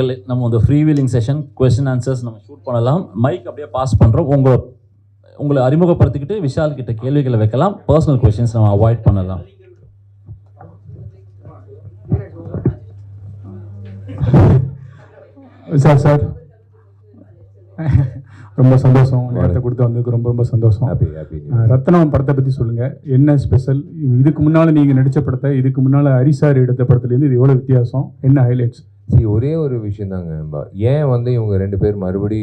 நம்ம இந்த free wheeling session question answers நம்ம ஷூட் பண்ணலாம். மைக் அப்படியே பாஸ் பண்ணுறோம். உங்களை அறிமுகப்படுத்திக்கிட்டு விஷால் கிட்ட கேள்விகளை வைக்கலாம். பர்சனல் கொஸ்டின்ஸ் நம்ம அவாய்ட் பண்ணலாம். விஷால் சார், ரொம்ப சந்தோஷம். நேரத்தை கொடுத்து வந்ததுக்கு ரொம்ப ரொம்ப சந்தோஷம். ரத்னம் படத்தை பற்றி சொல்லுங்கள், என்ன ஸ்பெஷல்? இதுக்கு முன்னால் நீங்கள் நடித்த படத்தை, இதுக்கு முன்னால் ஹரிசார் எடுத்த படத்துலேருந்து இது எவ்வளோ வித்தியாசம், என்ன ஹைலைட்ஸ்? ஒரே ஒரு விஷயம் தாங்க, ஏன் வந்து இவங்க 2 பேர் மறுபடி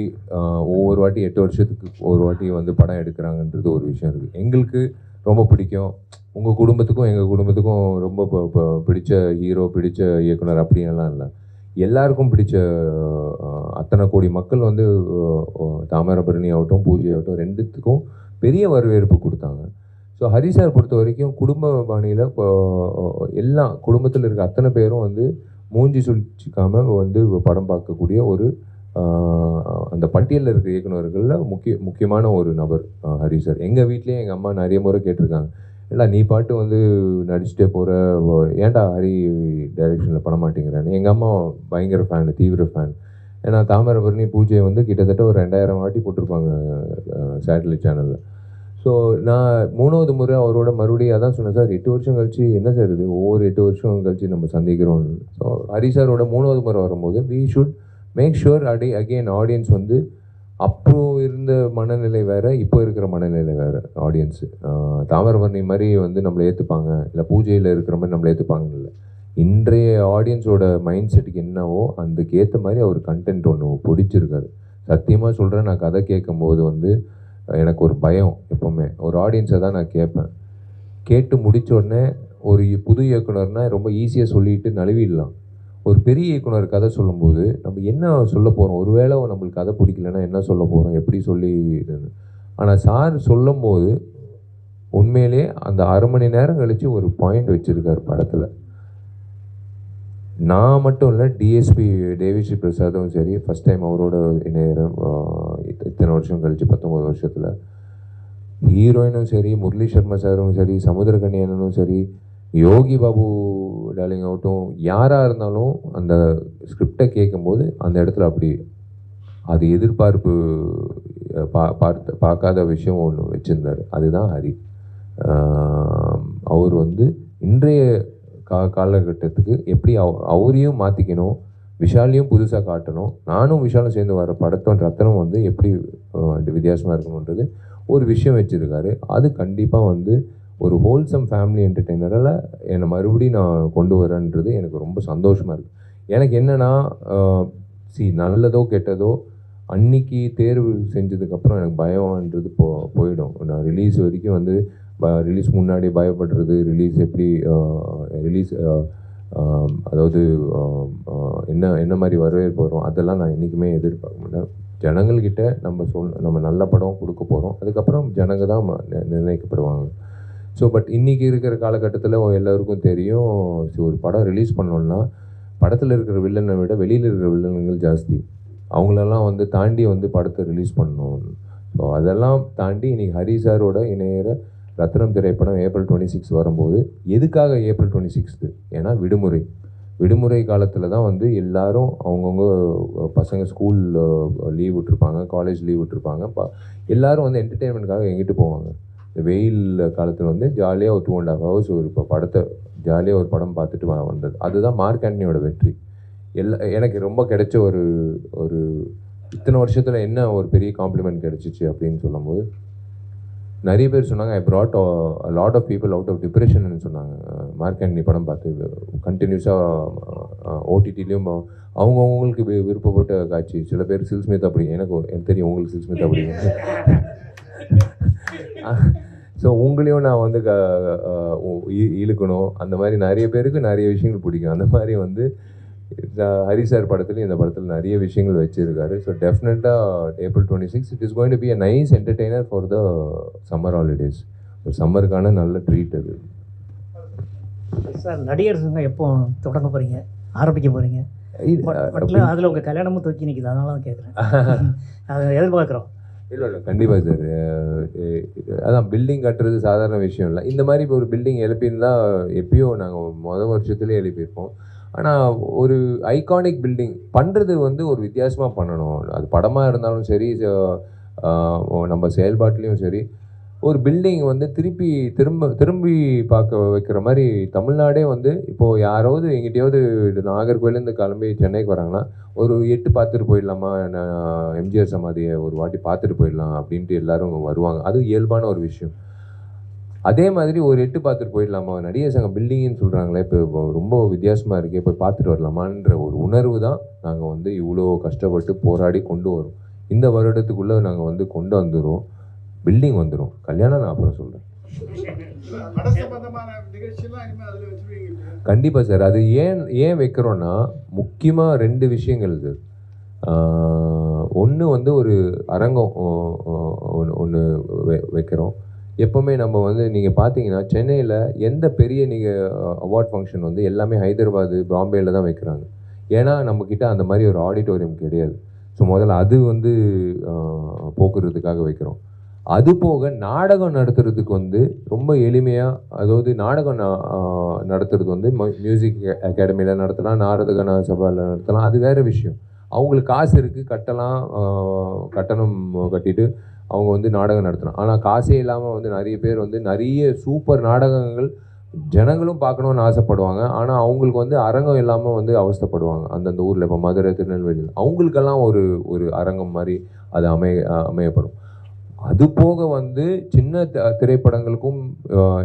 ஒவ்வொரு வாட்டி 8 வருஷத்துக்கு ஒரு வாட்டி வந்து படம் எடுக்கிறாங்கன்றது ஒரு விஷயம் இருக்குது. எங்களுக்கு ரொம்ப பிடிக்கும், உங்கள் குடும்பத்துக்கும் எங்கள் குடும்பத்துக்கும் ரொம்ப பிடிச்ச ஹீரோ, பிடிச்ச இயக்குனர் அப்படின்லாம் இல்லை. எல்லாருக்கும் பிடிச்ச அத்தனை கோடி மக்கள் வந்து தாமிரபரணி ஆகட்டும், பூஜை ஆகட்டும், 2த்துக்கும் பெரிய வரவேற்பு கொடுத்தாங்க. ஸோ ஹரிசார் பொறுத்த வரைக்கும் குடும்ப பாணியில் எல்லாம் குடும்பத்தில் இருக்க அத்தனை பேரும் வந்து மூஞ்சி சுழிச்சிக்காமல் வந்து படம் பார்க்கக்கூடிய ஒரு அந்த பட்டியலில் இருக்க இயக்குநர்களில் முக்கியமான ஒரு நபர் ஹரிசார். எங்கள் வீட்லேயே எங்கள் அம்மா நிறைய முறை கேட்டிருக்காங்க, இல்லை நீ பாட்டு வந்து நடிச்சுட்டே போகிற, ஏன்டா ஹரி டைரெக்ஷனில் பண்ண மாட்டேங்கிறேன்னு. எங்கள் அம்மா பயங்கர ஃபேனு, தீவிர ஃபேன். ஏன்னா தாமிரபரணி பூஜையை வந்து கிட்டத்தட்ட ஒரு 2000 வாட்டி போட்டிருப்பாங்க சேட்டலைட் சேனலில். ஸோ நான் 3வது முறை அவரோட மறுபடியும் அதான் சொன்னேன், சார் 8 வருஷம் கழிச்சு என்ன சார் இது, ஒவ்வொரு 8 வருஷம் கழிச்சு நம்ம சந்திக்கிறோம்னு. ஸோ ஹரிசாரோட 3வது முறை வரும்போது we should make sure again audience வந்து அப்போ இருந்த மனநிலை வேறு, இப்போ இருக்கிற மனநிலை வேறு. ஆடியன்ஸு தாமிரபரணி மாதிரி வந்து நம்மளை ஏற்றுப்பாங்க, இல்லை பூஜையில் இருக்கிற மாதிரி நம்மளை ஏற்றுப்பாங்கன்னு இல்லை. இன்றைய ஆடியன்ஸோட மைண்ட் செட்டுக்கு என்னவோ அதுக்கேற்ற மாதிரி அவர் கண்டென்ட் ஒன்று பிடிச்சிருக்காரு. சத்தியமாக சொல்கிறேன், நான் கதை கேட்கும்போது வந்து எனக்கு ஒரு பயம். எப்போவுமே ஒரு ஆடியன்ஸை தான் நான் கேட்பேன். கேட்டு முடித்த உடனே ஒரு புது இயக்குனர்னால் ரொம்ப ஈஸியாக சொல்லிட்டு நழுவிடலாம். ஒரு பெரிய இயக்குனர் கதை சொல்லும்போது நம்ம என்ன சொல்ல போகிறோம், ஒருவேளை நம்மளுக்கு கதை பிடிக்கலன்னா என்ன சொல்ல போகிறோம், எப்படி சொல்லி. ஆனால் சார் சொல்லும்போது உண்மையிலே அந்த 1/2 மணி நேரம் கழித்து ஒரு பாயிண்ட் வச்சுருக்கார் படத்தில். நான் மட்டும் இல்லை, டிஎஸ்பி தேவிஸ்ரீ பிரசாதும் சரி, ஃபஸ்ட் டைம் அவரோட இணையரம் இத்தனை வருஷம் கழித்து 19 வருஷத்தில். ஹீரோயினும் சரி, முரளி சர்மா சாரும் சரி, சமுத்திரகனி அண்ணனும் சரி, யோகி பாபு டார்லிங் ஆகட்டும், யாராக இருந்தாலும் அந்த ஸ்கிரிப்டை கேட்கும்போது அந்த இடத்துல அப்படி அது எதிர்பார்ப்பு பார்க்காத விஷயம் ஒன்று வச்சுருந்தார். அதுதான் ஹரி. அவர் வந்து இன்றைய காலகட்டத்துக்கு எப்படி அவரையும் மாற்றிக்கணும், விஷாலையும் புதுசாக காட்டணும், நானும் விஷாலும் சேர்ந்து வர படத்தோட ரத்தனம் வந்து எப்படி வித்தியாசமாக இருக்கணுன்றது ஒரு விஷயம் வச்சுருக்காரு. அது கண்டிப்பாக வந்து ஒரு ஹோல்சம் ஃபேமிலி என்டர்டெய்னரில் என்னை மறுபடியும் நான் கொண்டு வரேன்றது எனக்கு ரொம்ப சந்தோஷமாக இருக்குது. எனக்கு என்னென்னா, நல்லதோ கெட்டதோ அன்னைக்கு தேர்வு செஞ்சதுக்கப்புறம் எனக்கு பயம்ன்றது போயிடும். நான் ரிலீஸ் வரைக்கும் வந்து ரிலீஸ் முன்னாடி பயப்படுறது, ரிலீஸ் எப்படி ரிலீஸ் அதாவது என்ன மாதிரி வரவேற்பு வரும், அதெல்லாம் நான் என்றைக்குமே எதிர்பார்க்க மாட்டேன். ஜனங்கள்கிட்ட நம்ம நல்ல படம் கொடுக்க போகிறோம், அதுக்கப்புறம் ஜனங்க தான் நிர்ணயிக்கப்படுவாங்க. ஸோ பட் இன்றைக்கி இருக்கிற காலகட்டத்தில் எல்லாருக்கும் தெரியும், ஒரு படம் ரிலீஸ் பண்ணோன்னா படத்தில் இருக்கிற வில்லனை விட வெளியில் இருக்கிற வில்லன்கள் ஜாஸ்தி. அவங்களெல்லாம் வந்து தாண்டி வந்து படத்தை ரிலீஸ் பண்ணணும். ஸோ அதெல்லாம் தாண்டி இன்றைக்கி ஹரி சாரோட இணையிற ரத்னம் திரைப்படம் April 26 வரும்போது, எதுக்காக April 26? ஏன்னா விடுமுறை காலத்தில் தான் வந்து எல்லோரும் அவங்கவுங்க பசங்க ஸ்கூல் லீவ் விட்டுருப்பாங்க, காலேஜ் லீவ் விட்டுருப்பாங்க, எல்லோரும் வந்து என்டர்டெயின்மெண்ட்காக எங்கிட்டு போவாங்க. இந்த வெயில் காலத்தில் வந்து ஜாலியாக ஒரு 2.5 hours ஒரு படத்தை ஜாலியாக ஒரு படம் பார்த்துட்டு வந்தது. அதுதான் மார்க் ஆண்டனியோட வெற்றி. எனக்கு ரொம்ப கிடைச்ச ஒரு இத்தனை வருஷத்தில் என்ன ஒரு பெரிய காம்ப்ளிமெண்ட் கிடைச்சிச்சு அப்படின்னு சொல்லும்போது, நிறைய பேர் சொன்னாங்க, ஐ brought a lot of people out of depression சொன்னாங்க. மார்க் ஆண்டனி படம் பார்த்து கண்டினியூஸாக ஓடிடிலையும் அவங்கவுங்களுக்கு விருப்பப்பட்ட காட்சி. சில பேர் சில் ஸ்மித் அப்படி, எனக்கு தெரியும் உங்களுக்கு சில் ஸ்மித் அப்படி. ஸோ உங்களையும் நான் வந்து இழுக்கணும், அந்த மாதிரி நிறைய பேருக்கு நிறைய விஷயங்கள் பிடிக்கும். அந்த மாதிரி வந்து ஹரி சார் படத்துலையும் இந்த படத்தில் நிறைய விஷயங்கள் வச்சுருக்காரு. ஸோ டெஃபினட்டாக April 26 it is going to be a nice entertainer for the summer holidays. ஒரு சம்மருக்கான நல்ல ட்ரீட் அது. சார், நடிகர் சங்கம் எப்போ தொடங்க போகிறீங்க, ஆரம்பிக்க போகிறீங்க? அதில் உங்கள் கல்யாணமும் தூக்கி நிற்கிது, அதனால தான் கேட்குறேன். அதை எதிர்பார்க்குறோம். இல்லை கண்டிப்பாக சார். அதான் பில்டிங் கட்டுறது சாதாரண விஷயம் இல்லை. இந்த மாதிரி இப்போ ஒரு பில்டிங் எழுப்பியிருந்தால் எப்பயோ நாங்கள் வருஷத்துலேயே எழுப்பியிருப்போம். ஆனால் ஒரு ஐகானிக் பில்டிங் பண்ணுறது வந்து ஒரு வித்தியாசமாக பண்ணணும். அது படமாக இருந்தாலும் சரி, நம்ம செயல்பாட்டிலையும் சரி, ஒரு பில்டிங் வந்து திரும்பி பார்க்க வைக்கிற மாதிரி தமிழ்நாடே வந்து இப்போது யாராவது எங்கிட்டையாவது நாகர்கோவிலேருந்து கிளம்பி சென்னைக்கு வராங்கன்னா ஒரு 8 பார்த்துட்டு போயிடலாமா, எம்ஜிஆர் சமாதியை ஒரு வாட்டி பார்த்துட்டு போயிடலாம் அப்படின்ட்டு எல்லாரும் வருவாங்க. அது இயல்பான ஒரு விஷயம். அதே மாதிரி ஒரு 8 பார்த்துட்டு போயிடலாமா, நடிகர் சங்கம் பில்டிங்னு சொல்கிறாங்களே இப்போ ரொம்ப வித்தியாசமாக இருக்கே, போய் பார்த்துட்டு வரலாமான்ற ஒரு உணர்வு தான் நாங்கள் வந்து இவ்வளோ கஷ்டப்பட்டு போராடி கொண்டு வரோம். இந்த வருடத்துக்குள்ளே நாங்கள் வந்து கொண்டு வந்துடுவோம். பில்டிங் வந்துடும். கல்யாணம் நான் அப்புறம் சொல்கிறேன். கண்டிப்பாக சார். அது ஏன் வைக்கிறோன்னா முக்கியமாக 2 விஷயங்கள் இது. ஒன்று வந்து ஒரு அரங்கம் ஒன்று வைக்கிறோம். எப்போவுமே நம்ம வந்து நீங்கள் பார்த்தீங்கன்னா சென்னையில் எந்த பெரிய நீங்கள் அவார்ட் ஃபங்க்ஷன் வந்து எல்லாமே ஹைதராபாத், பாம்பேயில் தான் வைக்கிறாங்க. ஏன்னா நம்மக்கிட்ட அந்த மாதிரி ஒரு ஆடிட்டோரியம் கிடையாது. ஸோ முதல்ல அது வந்து போக்குறதுக்காக வைக்கிறோம். அது போக நாடகம் நடத்துறதுக்கு வந்து ரொம்ப எளிமையாக, அதாவது நாடகம் நடத்துறது வந்து மியூசிக் அகாடமியில் நடத்தலாம், நாடக சபாவில் நடத்தலாம். அது வேறு விஷயம். அவங்களுக்கு காசு இருக்குது, கட்டணம் கட்டிட்டு அவங்க வந்து நாடகம் நடத்தலாம். ஆனால் காசே இல்லாமல் வந்து நிறைய பேர் வந்து நிறைய சூப்பர் நாடகங்கள் ஜனங்களும் பார்க்கணுன்னு ஆசைப்படுவாங்க. ஆனால் அவங்களுக்கு வந்து அரங்கம் இல்லாமல் வந்து அவஸ்தைப்படுவாங்க. அந்தந்த ஊரில் இப்போ மதுரை, திருநெல்வேலியில் அவங்களுக்கெல்லாம் ஒரு அரங்கம் மாதிரி அது அமையப்படும். அது போக வந்து சின்ன திரைப்படங்களுக்கும்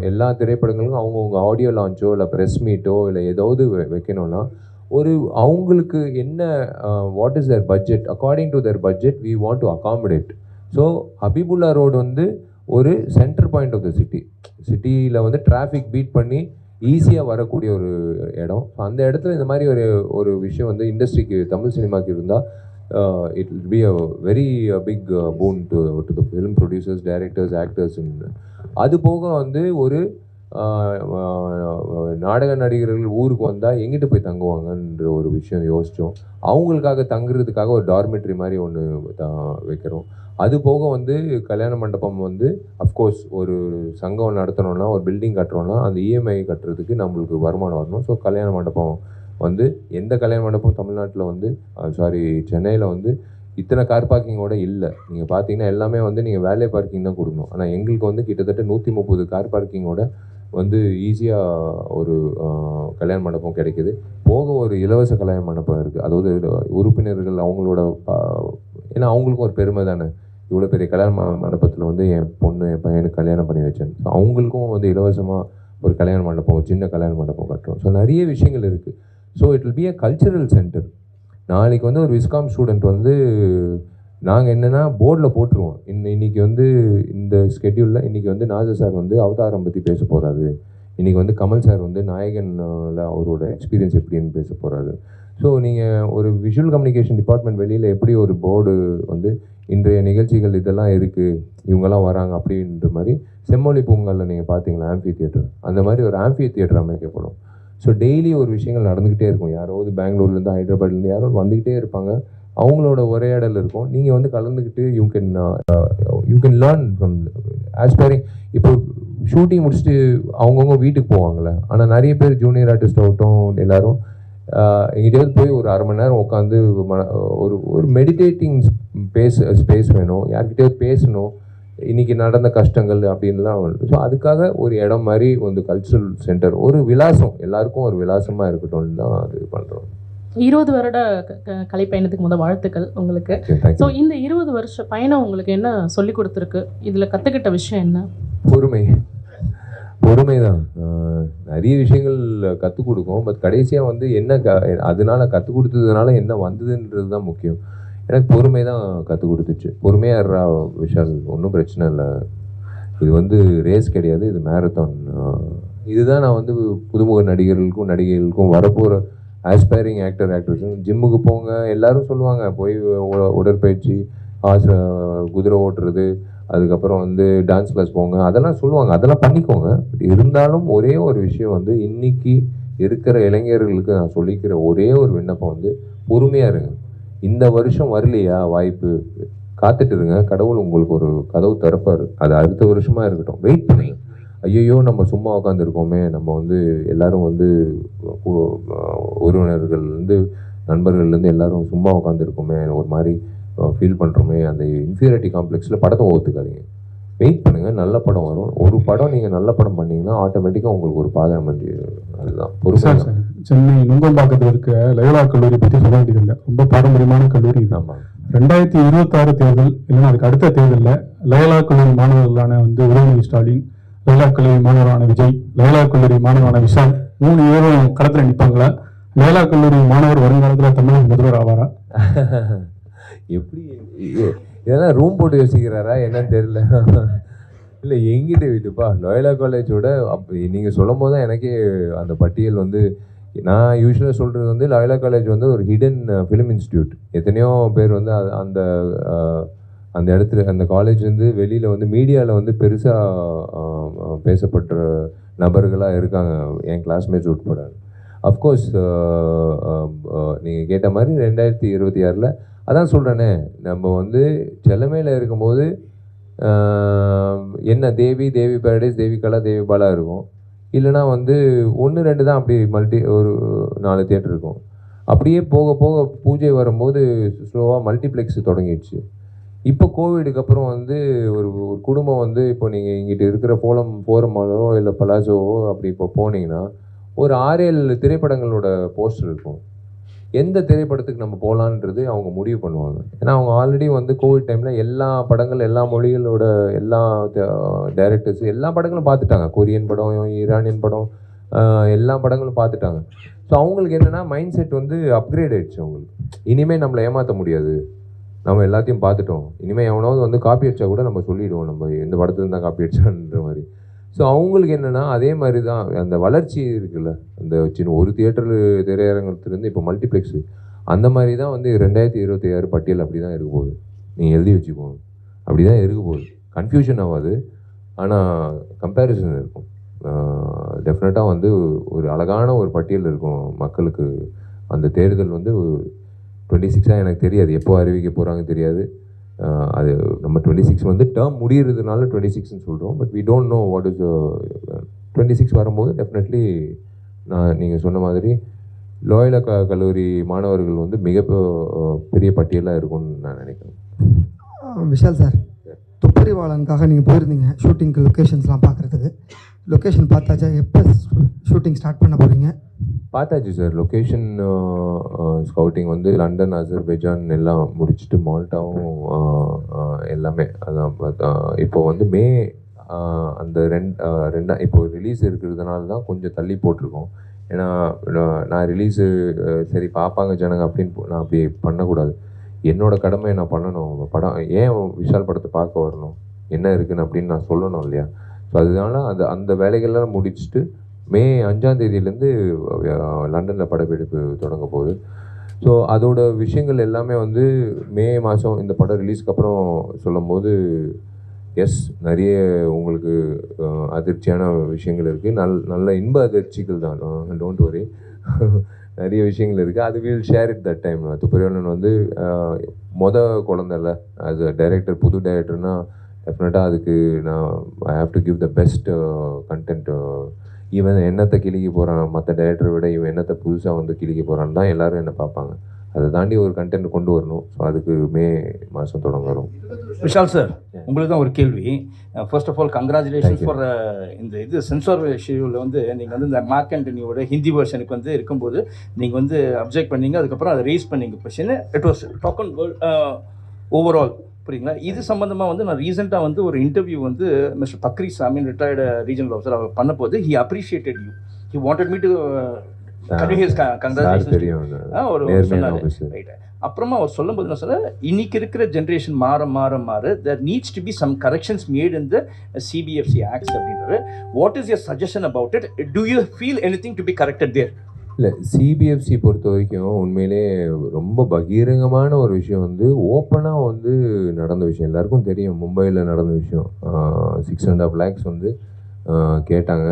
எல்லா திரைப்படங்களுக்கும் அவங்கவுங்க ஆடியோ லான்ச்சோ இல்லை ப்ரெஸ் மீட்டோ இல்லை ஏதாவது வைக்கணும்னா அவங்களுக்கு என்ன what is their budget, according to their budget we want to accommodate. So Habibullah road வந்து ஒரு சென்டர் பாயிண்ட் ஆஃப் த சிட்டியில் வந்து டிராஃபிக் பீட் பண்ணி ஈஸியாக வரக்கூடிய ஒரு இடம். ஸோ அந்த இடத்துல இந்த மாதிரி ஒரு விஷயம் வந்து இண்டஸ்ட்ரிக்கு, தமிழ் சினிமாவுக்கு இருந்தால் it will be a very big boon to the film producers, directors, actors. அது போக வந்து ஒரு நாடக நடிகர்கள் ஊருக்கு வந்தால் எங்கிட்ட போய் தங்குவாங்கன்ற ஒரு விஷயம் யோசித்தோம். அவங்களுக்காக தங்குறதுக்காக ஒரு டார்மெட்ரி மாதிரி ஒன்று வைக்கிறோம். அது போக வந்து கல்யாண மண்டபம் வந்து அஃப்கோர்ஸ் ஒரு சங்கம் நடத்தணும்னா, ஒரு பில்டிங் கட்டுறோன்னா அந்த இஎம்ஐ கட்டுறதுக்கு நம்மளுக்கு வருமானம் வரணும். ஸோ கல்யாண மண்டபம் வந்து எந்த கல்யாண மண்டபம் தமிழ்நாட்டில் வந்து சென்னையில் வந்து இத்தனை கார் பார்க்கிங்கோட இல்லை. நீங்கள் பார்த்தீங்கன்னா எல்லாமே வந்து நீங்கள் வேலை பார்க்கிங் தான் கொடுக்கணும். ஆனால் எங்களுக்கு வந்து கிட்டத்தட்ட 130 கார் பார்க்கிங்கோட வந்து ஈஸியாக ஒரு கல்யாண மண்டபம் கிடைக்குது. போக ஒரு இலவச கல்யாண மண்டபம் இருக்குது. அதாவது உறுப்பினர்கள் அவங்களோட, ஏன்னா அவங்களுக்கும் ஒரு பெருமை தானே, இவ்வளோ பெரிய கல்யாண மண்டபத்தில் வந்து என் பொண்ணு என் பையனுக்கு கல்யாணம் பண்ணி வச்சேன். ஸோ அவங்களுக்கும் வந்து இலவசமாக ஒரு கல்யாண மண்டபம், ஒரு சின்ன கல்யாண மண்டபம் கட்டுறோம். ஸோ நிறைய விஷயங்கள் இருக்குது. So it will be a cultural centre. நாளைக்கு வந்து ஒரு விஸ்காம் ஸ்டூடெண்ட் வந்து நாங்கள் என்னென்னா போர்டில் போட்டுருவோம், இன்றைக்கி வந்து இந்த ஸ்கெட்யூலில் இன்றைக்கி வந்து நாசர் சார் வந்து அவதாரம் பற்றி பேச போகிறாரு, இன்றைக்கி வந்து கமல் சார் வந்து நாயகனில் அவரோட எக்ஸ்பீரியன்ஸ் எப்படின்னு பேச போகிறாரு. ஸோ நீங்கள் ஒரு விஷுவல் கம்யூனிகேஷன் டிபார்ட்மெண்ட் வெளியில் எப்படி ஒரு போர்டு வந்து இன்றைய நிகழ்ச்சிகள் இதெல்லாம் இருக்குது, இவங்கெல்லாம் வராங்க அப்படின்ற மாதிரி செம்மொழி பூங்காவில் நீங்கள் பார்த்தீங்களா ஆம்பி தியேட்டர், அந்த மாதிரி ஒரு ஆம்பி தியேட்டர் அமைக்கப்படும். ஸோ டெய்லி ஒரு விஷயங்கள் நடந்துக்கிட்டே இருக்கும். யாராவது பெங்களூர்லேருந்து ஹைதராபாத்லேருந்து யாராவது வந்துக்கிட்டே இருப்பாங்க, அவங்களோட உரையாடல் இருக்கும். நீங்கள் வந்து கலந்துக்கிட்டு you can learn from aspiring. இப்போ ஷூட்டிங் முடிச்சுட்டு அவங்கவுங்க வீட்டுக்கு போவாங்களே, ஆனால் நிறைய பேர் ஜூனியர் ஆர்டிஸ்ட் ஆகட்டும் எல்லோரும் எங்கிட்டேயாவது போய் ஒரு 1/2 மணி நேரம் உட்காந்து ஒரு மெடிடேட்டிங் ஸ்பேஸ் வேணும், யார்கிட்டயாவது பேசணும், இன்றைக்கி நடந்த கஷ்டங்கள் அப்படின்லாம். ஸோ அதுக்காக ஒரு இடம் மாதிரி வந்து கல்ச்சுரல் சென்டர், ஒரு விலாசம், எல்லாருக்கும் ஒரு விலாசமாக இருக்கட்டும்னு தான் அது பண்ணுறோம். 20 வருட கலைப்பயணத்துக்கு முதல் வாழ்த்துக்கள் உங்களுக்கு. ஸோ இந்த 20 வருஷ பயணம் உங்களுக்கு என்ன சொல்லி கொடுத்துருக்கு? இதில் கற்றுக்கிட்ட விஷயம் என்ன? பொறுமை தான். நிறைய விஷயங்கள் கற்றுக் கொடுக்கும். பட் கடைசியாக வந்து என்ன அதனால கற்றுக் கொடுத்ததுனால என்ன வந்ததுன்றது தான் முக்கியம். எனக்கு பொறுமை தான் கற்றுக் கொடுத்துச்சு. பொறுமையாக விஷால், ஒன்றும் பிரச்சனை இல்லை, இது வந்து ரேஸ் கிடையாது, இது மேரத்தான். இதுதான் நான் வந்து புதுமுக நடிகைகளுக்கும் வரப்போகிற ஆஸ்பைரிங் ஆக்ட்ரஸ் ஜிம்முக்கு போங்க எல்லாரும் சொல்லுவாங்க, போய் உடற்பயிற்சி, குதிரை ஓட்டுறது, அதுக்கப்புறம் வந்து டான்ஸ் கிளாஸ் போங்க, அதெல்லாம் சொல்லுவாங்க, அதெல்லாம் பண்ணிக்கோங்க. பட் இருந்தாலும் ஒரே ஒரு விஷயம் வந்து இன்னைக்கு இருக்கிற இளைஞர்களுக்கு நான் சொல்லிக்கிற ஒரே ஒரு விண்ணப்பம் வந்து பொறுமையாக இருங்க. இந்த வருஷம் வரலையா வாய்ப்பு, காத்துட்டு இருங்க, கடவுள் உங்களுக்கு ஒரு கதவு திறப்பார். அது அடுத்த வருஷமாக இருக்கட்டும், வெயிட் பண்ணுங்க. ஐயோ நம்ம சும்மா உட்காந்துருக்கோமே, நம்ம வந்து எல்லாரும் வந்து உறவினர்கள்லேருந்து நண்பர்கள்லேருந்து எல்லாரும் சும்மா உட்காந்துருக்கோமே, ஒரு மாதிரி ஃபீல் பண்ணுறோமே, அந்த இன்ஃபீரியாரிட்டி காம்ப்ளெக்ஸில் படத்தை ஒத்துக்காதீங்க. வெயிட் பண்ணுங்கள், நல்ல படம் வரும். ஒரு படம் நீங்கள் நல்ல படம் பண்ணிங்கன்னா ஆட்டோமேட்டிக்காக உங்களுக்கு ஒரு பாதை அமைஞ்சு, அதுதான் பொறுமை. சென்னை நுங்கம்பாக்கத்தில் இருக்க லயோலா கல்லூரி பற்றி சொல்ல வேண்டியதில்லை, ரொம்ப பாரம்பரியமான கல்லூரி. ஆமாம். 2026 தேர்தல் இல்லைன்னா அதுக்கு அடுத்த தேர்தலில் லயோலா கல்லூரி மாணவர்களான வந்து உதயநிதி ஸ்டாலின், லயோலா கல்லூரி மாணவரான விஜய், லயோலா கல்லூரி மாணவரான விஷால் 3 பேரும் களத்தில் நிற்பாங்களா? லயோலா கல்லூரி மாணவர் வருங்காலத்தில் தமிழக முதல்வர் ஆவாரா? எப்படி இதெல்லாம் ரூம் போட்டு யோசிக்கிறாரா என்னன்னு தெரியல. இல்லை எங்கிட்ட வீட்டுப்பா லயோலா காலேஜோட நீங்கள் சொல்லும் போது தான் எனக்கே அந்த பட்டியல் வந்து, நான் யூஸ்வலாக சொல்கிறது வந்து லயோலா காலேஜ் வந்து ஒரு ஹிடன் ஃபிலிம் இன்ஸ்டியூட். எத்தனையோ பேர் வந்து அந்த அந்த இடத்துல அந்த காலேஜ் வந்து வெளியில் வந்து மீடியாவில் வந்து பெருசாக பேசப்படுற நபர்களாக இருக்காங்க, என் கிளாஸ்மேட்ஸ் உட்பட. அஃப்கோர்ஸ் நீங்கள் கேட்ட மாதிரி 2026 அதான் சொல்கிறேனே, நம்ம வந்து செல்லமையில் இருக்கும்போது என்ன தேவி பேரடைஸ், தேவி கலா, தேவி பாலா இருக்கும். இல்லைனா வந்து 1-2 தான் அப்படி ஒரு 4 தியேட்டர் இருக்கும். அப்படியே போக போக பூஜை வரும்போது ஸ்லோவாக மல்டிப்ளெக்ஸ் தொடங்கிடுச்சு. இப்போ கோவிடுக்கு அப்புறம் வந்து ஒரு குடும்பம் வந்து இப்போ நீங்கள் இங்கிட்ட இருக்கிற ஃபோரமாலோ இல்லை பலாஜோவோ அப்படி இப்போ போனீங்கன்னா ஒரு 6-7 திரைப்படங்களோட போஸ்டர் இருக்கும். எந்த திரைப்படத்துக்கு நம்ம போகலான்றது அவங்க முடிவு பண்ணுவாங்க. ஏன்னா அவங்க ஆல்ரெடி வந்து கோவிட் டைமில் எல்லா படங்கள், எல்லா மொழிகளோட எல்லா டைரக்டர்ஸ் எல்லா படங்களும் பார்த்துட்டாங்க. கொரியன் படம், ஈரானியன் படம், எல்லா படங்களும் பார்த்துட்டாங்க. ஸோ அவங்களுக்கு என்னென்னா மைண்ட் செட் வந்து அப்கிரேட் ஆகிடுச்சு. அவங்களுக்கு இனிமேல் நம்மளை ஏமாற்ற முடியாது, நம்ம எல்லாத்தையும் பார்த்துட்டோம், இனிமேல் எவனாவது வந்து காப்பி அடித்தா கூட நம்ம சொல்லிவிடுவோம் நம்ம எந்த படத்துலேருந்து தான் காப்பி அடிச்சான்ற மாதிரி. ஸோ அவங்களுக்கு என்னென்னா அதே மாதிரி தான் அந்த வளர்ச்சி இருக்குல்ல, அந்த சின்ன ஒரு திரையரங்கத்துலேருந்து இப்போ மல்டிப்ளெக்ஸு, அந்த மாதிரி தான் வந்து 2026 பட்டியல் அப்படி தான் இருக்க போகுது. நீங்கள் எழுதி வச்சுக்கோங்க, அப்படி தான் இருக்க போகுது. கன்ஃபியூஷன் ஆகாது, ஆனால் கம்பேரிசன் இருக்கும். டெஃபினட்டாக வந்து ஒரு அழகான ஒரு பட்டியல் இருக்கும் மக்களுக்கு. அந்த தேர்தல் வந்து 26 எனக்கு தெரியாது, எப்போ அறிவிக்க போகிறாங்க தெரியாது. அது நம்ம 26 வந்து டேர்ம் முடிகிறதுனால 26ன்னு சொல்கிறோம். But we don't know what is 26 வரும்போது டெஃபினெட்லி நான் நீங்கள் சொன்ன மாதிரி லயோலா கல்லூரி மாணவர்கள் வந்து மிக பெரிய பட்டியலாக இருக்கும்னு நான் நினைக்கிறேன். விஷால் சார், துப்பறிவாளனுக்காக நீங்கள் போயிருந்தீங்க ஷூட்டிங்க்கு, லொக்கேஷன்ஸ்லாம் பார்க்குறதுக்கு. லொக்கேஷன் பார்த்தாச்சா? எப்போ ஷூட்டிங் ஸ்டார்ட் பண்ண போகிறீங்க? பார்த்தாச்சு சார். லொக்கேஷன் ஸ்கவுட்டிங் வந்து லண்டன், அசர்பைஜான் எல்லாம் முடிச்சுட்டு மால்ட்டாவும் எல்லாமே அதான் இப்போ வந்து மே அந்த இப்போ ரிலீஸ் இருக்கிறதுனால தான் கொஞ்சம் தள்ளி போட்டிருக்கோம். ஏன்னா நான் ரிலீஸு சரி பார்ப்பாங்க ஜனங்க அப்படின்னு நான் அப்படி பண்ணக்கூடாது. என்னோடய கடமை நான் பண்ணணும். படம் ஏன் விஷால் படத்தை பார்க்க வரணும், என்ன இருக்குன்னு அப்படின்னு நான் சொல்லணும் இல்லையா? ஸோ அதனால அந்த வேலைகள்லாம் முடிச்சுட்டு மே 5ஆம் தேதியிலேருந்து லண்டனில் படப்பிடிப்பு தொடங்க போகுது. ஸோ அதோட விஷயங்கள் எல்லாமே வந்து மே மாதம் இந்த படம் ரிலீஸ்க்கு அப்புறம் சொல்லும் போது எஸ் நிறைய உங்களுக்கு அதிர்ச்சியான விஷயங்கள் இருக்குது. நல்ல இன்ப அதிர்ச்சிகள் தான், டோன்ட் வரி. நிறைய விஷயங்கள் இருக்குது. அது will share it that time. Thupparivaalan வந்து குழந்தைல அது டைரக்டர், புது டைரக்டர்னால் டெஃபினட்டாக அதுக்கு நான் I have to give the best content. இவன் என்னத்தை கிழிக்க போகிறான், மற்ற டைரக்டரை விட இவன் என்னத்தை புதுசாக வந்து கிழிக்க போகிறான்னு தான் எல்லோரும் என்ன பார்ப்பாங்க. அதை தாண்டி ஒரு கண்டென்ட் கொண்டு வரணும். ஸோ அதுக்கு மே மாதம் தொடங்க வரும். விஷால் சார், உங்களுக்கு தான் ஒரு கேள்வி. First of all congratulations for இந்த சென்சார் ஷெடியூலில் வந்து நீங்கள் வந்து இந்த மார்க் ஆண்டனியோட ஹிந்தி வெர்ஷனுக்கு வந்து இருக்கும்போது நீங்கள் வந்து அப்ஜெக்ட் பண்ணீங்க, அதுக்கப்புறம் அதை ரேஸ் பண்ணீங்க question. It was talk on world overall, புரியுங்களா? இது சம்மந்தமாக வந்து நான் ரீசெண்டாக வந்து ஒரு இன்டர்வியூ வந்து மிஸ்டர் பக்ரி சாமி, ரிட்டையர்டு ரீஜனல் ஆஃபீஸர், அவர் பண்ண போது he appreciated you, he wanted me to அப்புறமா அவர் சொல்லும் போது நான் சொல்ல, இன்னைக்கு இருக்கிற ஜென்ரேஷன் மாற there needs to be some corrections made in the CBFC acts அப்படின்றது. What is your suggestion about it? Do you feel anything to be corrected there? இல்லை, சிபிஎஃப்சி பொறுத்த வரைக்கும் உண்மையிலே ரொம்ப பகிரங்கமான ஒரு விஷயம் வந்து ஓப்பனாக வந்து நடந்த விஷயம். எல்லாருக்கும் தெரியும், மும்பையில் நடந்த விஷயம். 6.5 lakhs வந்து கேட்டாங்க.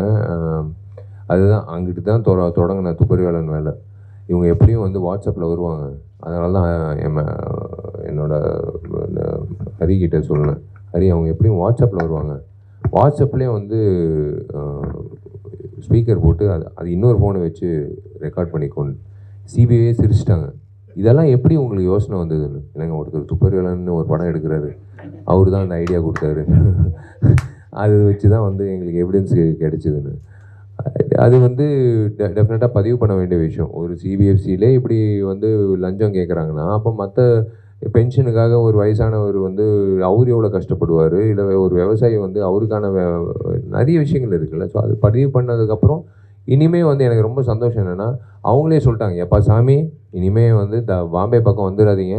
அதுதான் அங்கிட்டு தான் தொடங்கின துப்பறிவாளன் வேலை. இவங்க எப்படியும் வந்து வாட்ஸ்அப்பில் வருவாங்க. அதனால தான் என்னோட ஹரிக்கிட்ட சொன்னேன், ஹரி அவங்க எப்படியும் வாட்ஸ்அப்பில் வருவாங்க, வாட்ஸ்அப்லேயே வந்து ஸ்பீக்கர் போட்டு அது இன்னொரு ஃபோனை வச்சு ரெக்கார்ட் பண்ணிக்கொண்டு சிபிஐயே சிரிச்சிட்டாங்க. இதெல்லாம் எப்படி உங்களுக்கு யோசனை வந்ததுன்னு? இல்லைங்க, ஒருத்தர் துப்பறிவாளன்னு ஒரு படம் எடுக்கிறாரு, அவர் தான் அந்த ஐடியா கொடுத்தாரு. அது வச்சு தான் வந்து எங்களுக்கு எவிடன்ஸ் கிடைச்சிதுன்னு. அது வந்து டெஃபினட்டாக பதிவு பண்ண வேண்டிய விஷயம். ஒரு சிபிஎஃப்சியிலே இப்படி வந்து லஞ்சம் கேட்குறாங்கன்னா, அப்போ மற்ற பென்ஷனுக்காக ஒரு வயசானவர் வந்து அவர் எவ்வளோ கஷ்டப்படுவார், இல்லை ஒரு விவசாயி வந்து அவருக்கான நிறைய விஷயங்கள் இருக்குல்ல. ஸோ அது பதிவு பண்ணதுக்கப்புறம் இனிமேல் வந்து எனக்கு ரொம்ப சந்தோஷம் என்னென்னா, அவங்களே சொல்லிட்டாங்க, எப்பா சாமி இனிமேல் வந்து பாம்பே பக்கம் வந்துடாதீங்க,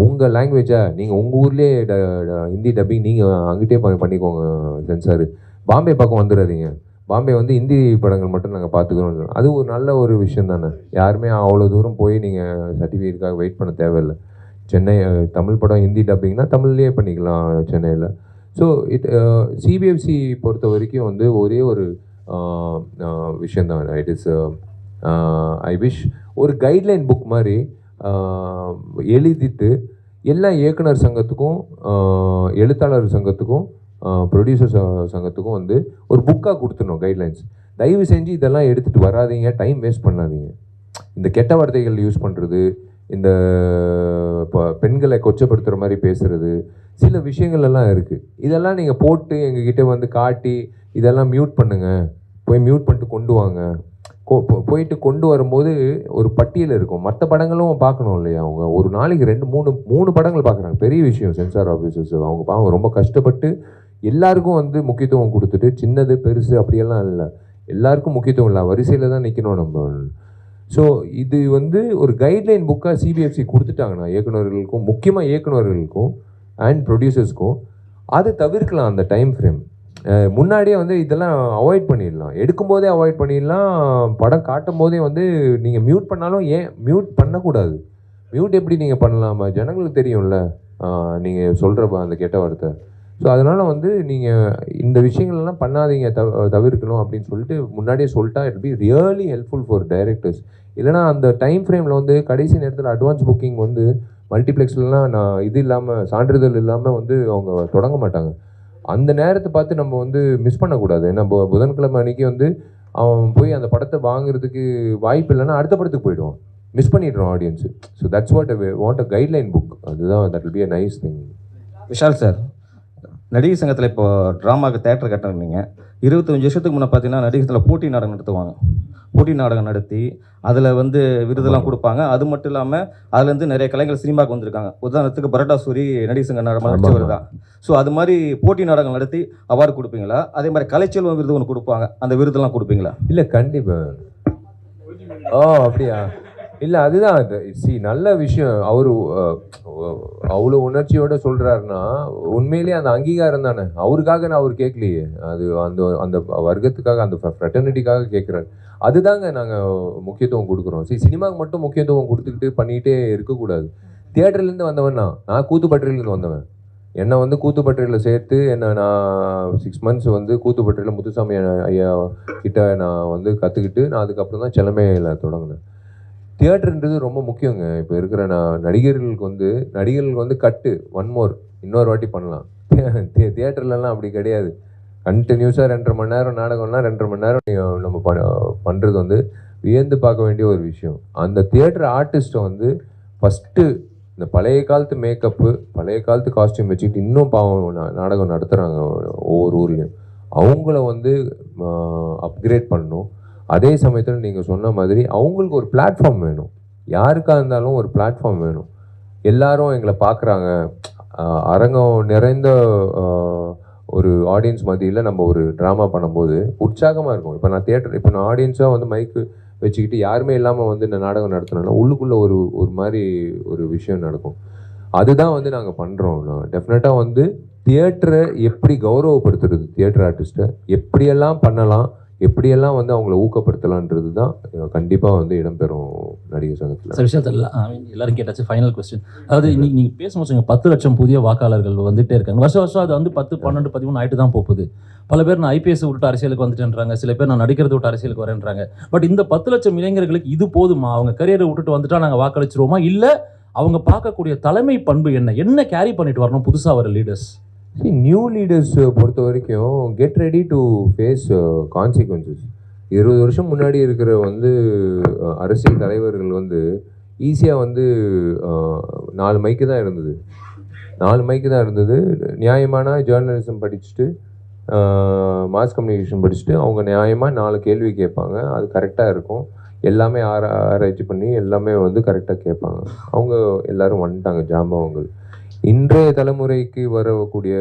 உங்கள் லாங்குவேஜா நீங்கள் உங்கள் ஊர்லேயே ஹிந்தி டப்பிங் நீங்கள் அங்கிட்டே பண்ணிக்கோங்க சென்சார், பாம்பே பக்கம் வந்துடாதீங்க, பாம்பே வந்து ஹிந்தி படங்கள் மட்டும் நாங்கள் பார்த்துக்கிறோம். அது ஒரு நல்ல ஒரு விஷயம் தானே. யாருமே அவ்வளோ தூரம் போய் நீங்கள் சர்டிஃபிகேட்டுக்காக வெயிட் பண்ண தேவையில்லை. சென்னை தமிழ் படம் ஹிந்தி டப்பிங்னா தமிழ்லேயே பண்ணிக்கலாம் சென்னையில். ஸோ சிபிஎஃப்சி பொறுத்த வரைக்கும் வந்து ஒரே ஒரு விஷயந்தான். இட் இஸ் ஐ விஷ் ஒரு கைட்லைன் புக் மாதிரி எழுதிட்டு எல்லா இயக்குனர் சங்கத்துக்கும் எழுத்தாளர் சங்கத்துக்கும் ப்ரொடியூசர் சங்கத்துக்கும் வந்து ஒரு புக்காக கொடுத்துடணும் கைட்லைன்ஸ். தயவு செஞ்சு இதெல்லாம் எடுத்துகிட்டு வராதிங்க, டைம் வேஸ்ட் பண்ணாதீங்க. இந்த கெட்ட வார்த்தைகள் யூஸ் பண்ணுறது, இந்த பெண்களை கொச்சப்படுத்துகிற மாதிரி பேசுகிறது, சில விஷயங்கள் எல்லாம் இருக்குது. இதெல்லாம் நீங்கள் போட்டு எங்ககிட்ட வந்து காட்டி இதெல்லாம் மியூட் பண்ணுங்கள், போய் மியூட் பண்ணிட்டு கொண்டு வாங்க, போயிட்டு கொண்டு வரும்போது ஒரு பட்டியல் இருக்கும். மற்ற படங்களும் பார்க்கணும் இல்லையா? அவங்க ஒரு நாளைக்கு 2-3 படங்கள் பார்க்குறாங்க. பெரிய விஷயம். சென்சார் ஆஃபீஸர்ஸ் அவங்க பாவம் ரொம்ப கஷ்டப்பட்டு எல்லாருக்கும் வந்து முக்கியத்துவம் கொடுத்துட்டு, சின்னது பெருசு அப்படியெல்லாம் இல்லை, எல்லாருக்கும் முக்கியத்துவம் இல்லை, வரிசையில் தான் நிற்கணும் நம்ம. ஸோ இது வந்து ஒரு கைட்லைன் புக்காக சிபிஎஃப்சி கொடுத்துட்டாங்கன்னா இயக்குநர்களுக்கும், முக்கியமாக இயக்குநர்களுக்கும் அண்ட் ப்ரொடியூசர்ஸ்க்கும், அதை தவிர்க்கலாம். அந்த டைம் ஃப்ரேம் முன்னாடியே வந்து இதெல்லாம் அவாய்ட் பண்ணிடலாம், எடுக்கும்போதே அவாய்ட் பண்ணிடலாம். படம் காட்டும் போதே வந்து நீங்கள் மியூட் பண்ணாலும் ஏன் மியூட் பண்ணக்கூடாது? மியூட் எப்படி நீங்கள் பண்ணலாமா? ஜனங்களுக்கு தெரியும்ல நீங்கள் சொல்கிற அந்த கெட்ட வார்த்தை. ஸோ அதனால் வந்து நீங்கள் இந்த விஷயங்கள்லாம் பண்ணாதீங்க, தவிர்க்கணும் அப்படின்னு சொல்லிட்டு முன்னாடியே சொல்லிட்டா it be really helpful for directors. இல்லைனா அந்த டைம் ஃப்ரேமில் வந்து கடைசி நேரத்தில் அட்வான்ஸ் புக்கிங் வந்து மல்டிப்ளெக்ஸ்லாம் நான் இது இல்லாமல், சான்றிதழ் இல்லாமல் வந்து அவங்க தொடங்க மாட்டாங்க. அந்த நேரத்தை பார்த்து நம்ம வந்து மிஸ் பண்ணக்கூடாது. ஏன்னா புதன்கிழமை அன்றைக்கி வந்து அவன் போய் அந்த படத்தை வாங்குறதுக்கு வாய்ப்பு இல்லைன்னா அடுத்த படத்துக்கு போயிடுவான், மிஸ் பண்ணிடுறோம் audience. So that's what a guideline book. அதுதான் that will be a nice thing. Vishal sir, நடிகை சங்கத்தில் இப்போ ட்ராமாவுக்கு தேட்டர் கட்டினீங்க. 25 வருஷத்துக்கு முன்னே பார்த்தீங்கன்னா நடிகை சங்கத்தில் போட்டி நாடகம் நடத்துவாங்க. போட்டி நாடகம் நடத்தி அதில் வந்து விருதெல்லாம் கொடுப்பாங்க. அது மட்டும் இல்லாமல் அதுலேருந்து நிறைய கலைஞர்கள் சினிமாவுக்கு வந்திருக்காங்க. உதாரணத்துக்கு பரோட்டா சூரி நடிகை சங்க நடிச்சவர் தான். ஸோ அது மாதிரி போட்டி நாடகம் நடத்தி அவார்டு கொடுப்பீங்களா? அதே மாதிரி கலைச்செல்வம் விருது ஒன்று கொடுப்பாங்க, அந்த விருதெல்லாம் கொடுப்பீங்களா? இல்லை, கண்டிப்பாக. அப்படியா? இல்லை, அதுதான் நல்ல விஷயம். அவர் அவ்வளோ உணர்ச்சியோடு சொல்கிறாருன்னா உண்மையிலேயே அந்த அங்கீகாரம் தானே. அவருக்காக நான் அவர் கேட்கலையே, அது அந்த வர்க்கத்துக்காக, அந்த ஃப்ரெட்டர்னிட்டிக்காக கேட்குறாரு. அதுதாங்க நாங்கள் முக்கியத்துவம் கொடுக்குறோம். சினிமாவுக்கு மட்டும் முக்கியத்துவம் கொடுத்துக்கிட்டு பண்ணிகிட்டே இருக்கக்கூடாது. தியேட்டர்லேருந்து வந்தவன் நான் கூத்துப்பட்டியிலேருந்து வந்தவன். என்னை வந்து கூத்துப்பட்டியில் சேர்த்து நான் 6 months வந்து கூத்துப்பட்டியில் முத்துசாமி ஐயா கிட்ட நான் வந்து கற்றுக்கிட்டு நான் அதுக்கப்புறம் தான் செலமையில் தொடங்கினேன். தியேட்டருன்றது ரொம்ப முக்கியங்க. இப்போ இருக்கிற நடிகர்களுக்கு வந்து கட்டு இன்னொரு வாட்டி பண்ணலாம். தியேட்டர்லலாம் அப்படி கிடையாது. கண்டினியூஸாக 2.5 மணி நேரம் நாடகம்னா 2.5 மணி நேரம் நம்ம பண்ணுறது வந்து வியந்து பார்க்க வேண்டிய ஒரு விஷயம். அந்த தியேட்டர் ஆர்டிஸ்ட்டை வந்து ஃபஸ்ட்டு இந்த பழைய காலத்து மேக்கப்பு, பழைய காலத்து காஸ்டியூம் வச்சுக்கிட்டு இன்னும் பாவம் நாடகம் நடத்துகிறாங்க ஒவ்வொரு ஊர்லேயும். அவங்கள வந்து அப்கிரேட் பண்ணணும். அதே சமயத்தில் நீங்கள் சொன்ன மாதிரி அவங்களுக்கு ஒரு பிளாட்ஃபார்ம் வேணும். யாருக்காக இருந்தாலும் ஒரு பிளாட்ஃபார்ம் வேணும். எல்லாரும் எங்களை பார்க்குறாங்க, அரங்கம் நிறைந்த ஒரு ஆடியன்ஸ் மத்தியில் நம்ம ஒரு ட்ராமா பண்ணும்போது உற்சாகமாக இருக்கும். இப்போ நான் ஆடியன்ஸாக வந்து மைக்கு வச்சுக்கிட்டு யாருமே இல்லாமல் வந்து இந்த நாடகம் நடத்தினோன்னா உள்ளுக்குள்ளே ஒரு மாதிரி ஒரு விஷயம் நடக்கும். அதுதான் வந்து நாங்கள் பண்ணுறோம். டெஃபினட்டாக வந்து தியேட்டரை எப்படி கௌரவப்படுத்துறது, தியேட்டர் ஆர்டிஸ்ட்டை எப்படியெல்லாம் பண்ணலாம், எப்படியெல்லாம் வந்து அவங்கள ஊக்கப்படுத்தலான்றது தான் கண்டிப்பாக வந்து இடம்பெறும் நடிகர் சங்கத்தில். சார் விஷயத்தில் எல்லாரும் கேட்டாச்சு. ஃபைனல் கொஸ்டின், அதாவது இன்னைக்கு நீங்கள் பேசும்போது 10 லட்சம் புதிய வாக்காளர்கள் வந்துகிட்டே இருக்காங்க. வருஷம் அது வந்து 10, 12, 13 ஆகிட்டு தான் போகுது. பல பேர் நான் ஐபிஎஸ் விட்டு அரசியலுக்கு வந்துட்டேன்றாங்க, சில பேர் நான் நடிக்கிறத விட்டு அரசியலுக்கு வரேன்றாங்க. பட் இந்த 10 லட்சம் இளைஞர்களுக்கு இது போதுமா? அவங்க கரியரை விட்டுட்டு வந்துட்டா நாங்கள் வாக்களிச்சிருவோமா? இல்லை அவங்க பார்க்கக்கூடிய தலைமை பண்பு என்ன கேரி பண்ணிட்டு வரணும் புதுசாக வர லீடர்ஸ்? நியூ லீடர்ஸ் பொறுத்த வரைக்கும் get ready to face consequences. 20 வருஷம் முன்னாடி இருக்கிற வந்து அரசியல் தலைவர்கள் வந்து ஈஸியாக வந்து 4 மைக்கு தான் இருந்தது. 4 மைக்கு தான் இருந்தது. நியாயமான ஜேர்னலிசம் படிச்சுட்டு மாஸ் கம்யூனிகேஷன் படிச்சுட்டு அவங்க நியாயமாக 4 கேள்வி கேட்பாங்க. அது கரெக்டாக இருக்கும். எல்லாமே ஆராய்ச்சி பண்ணி எல்லாமே வந்து கரெக்டாக கேட்பாங்க. அவங்க எல்லாரும் வந்துட்டாங்க ஜாம்பவங்கள். இன்றைய தலைமுறைக்கு வரக்கூடிய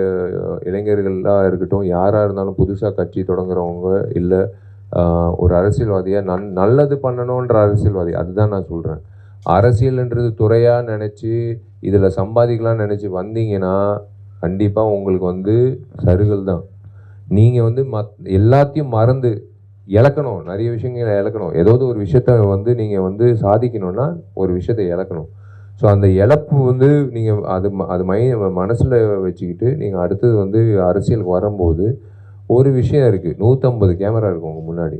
இளைஞர்களாக இருக்கட்டும், யாராக இருந்தாலும் புதுசாக கட்சி தொடங்குறவங்க இல்லை ஒரு அரசியல்வாதியாக நல்லது பண்ணணுன்ற அரசியல்வாதி, அதுதான் நான் சொல்கிறேன். அரசியல்ன்றது துறையாக நினச்சி இதில் சம்பாதிக்கலாம்னு நினச்சி வந்தீங்கன்னா கண்டிப்பாக உங்களுக்கு வந்து சருகல் தான். நீங்கள் வந்து எல்லாத்தையும் மறந்து இழக்கணும், நிறைய விஷயங்களை இழக்கணும். ஏதாவது ஒரு விஷயத்த வந்து நீங்கள் வந்து சாதிக்கணும்னா ஒரு விஷயத்தை இழக்கணும். ஸோ அந்த இழப்பு வந்து நீங்கள் அது மனசில் வச்சுக்கிட்டு நீங்கள் அடுத்தது வந்து அரசியலுக்கு வரும்போது ஒரு விஷயம் இருக்குது, 150 கேமரா இருக்கும் உங்கள் முன்னாடி.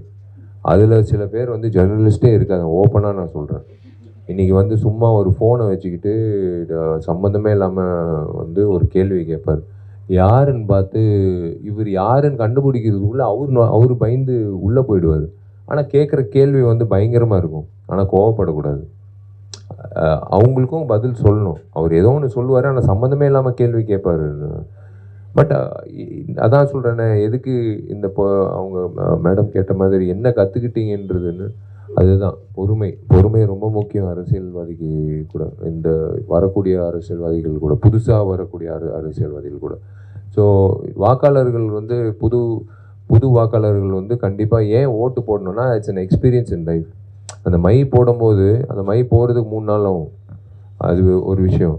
அதில் சில பேர் வந்து ஜேர்னலிஸ்ட்டே இருக்காங்க. ஓப்பனாக நான் சொல்கிறேன். இன்றைக்கி வந்து சும்மா ஒரு ஃபோனை வச்சுக்கிட்டு சம்மந்தமே இல்லாமல் வந்து ஒரு கேள்வி கேட்பார். யாருன்னு பார்த்து இவர் யாருன்னு கண்டுபிடிக்கிறதுக்குள்ளே அவர் பயந்து உள்ளே போயிடுவார். ஆனால் கேட்குற கேள்வி வந்து பயங்கரமாக இருக்கும். ஆனால் கோவப்படக்கூடாது. அவங்களுக்கும் பதில் சொல்லணும். அவர் ஏதோ ஒன்று சொல்லுவார், ஆனால் சம்மந்தமே இல்லாமல் கேள்வி கேட்பார். பட் அதான் சொல்கிறேன்னே, எதுக்கு இந்த அவங்க மேடம் கேட்ட மாதிரி என்ன கற்றுக்கிட்டீங்கன்றதுன்னு, அதுதான் பொறுமை ரொம்ப முக்கியம் அரசியல்வாதிக்கு கூட. இந்த வரக்கூடிய அரசியல்வாதிகள் கூட, புதுசாக வரக்கூடிய அரசியல்வாதிகள் கூட. ஸோ வாக்காளர்கள் வந்து புது வாக்காளர்கள் வந்து கண்டிப்பாக ஏன் ஓட்டு போடணும்னா it's an experience in life. அந்த மை போடும்போது அந்த மை போடுறதுக்கு 3 நாள் ஆகும். அது ஒரு விஷயம்.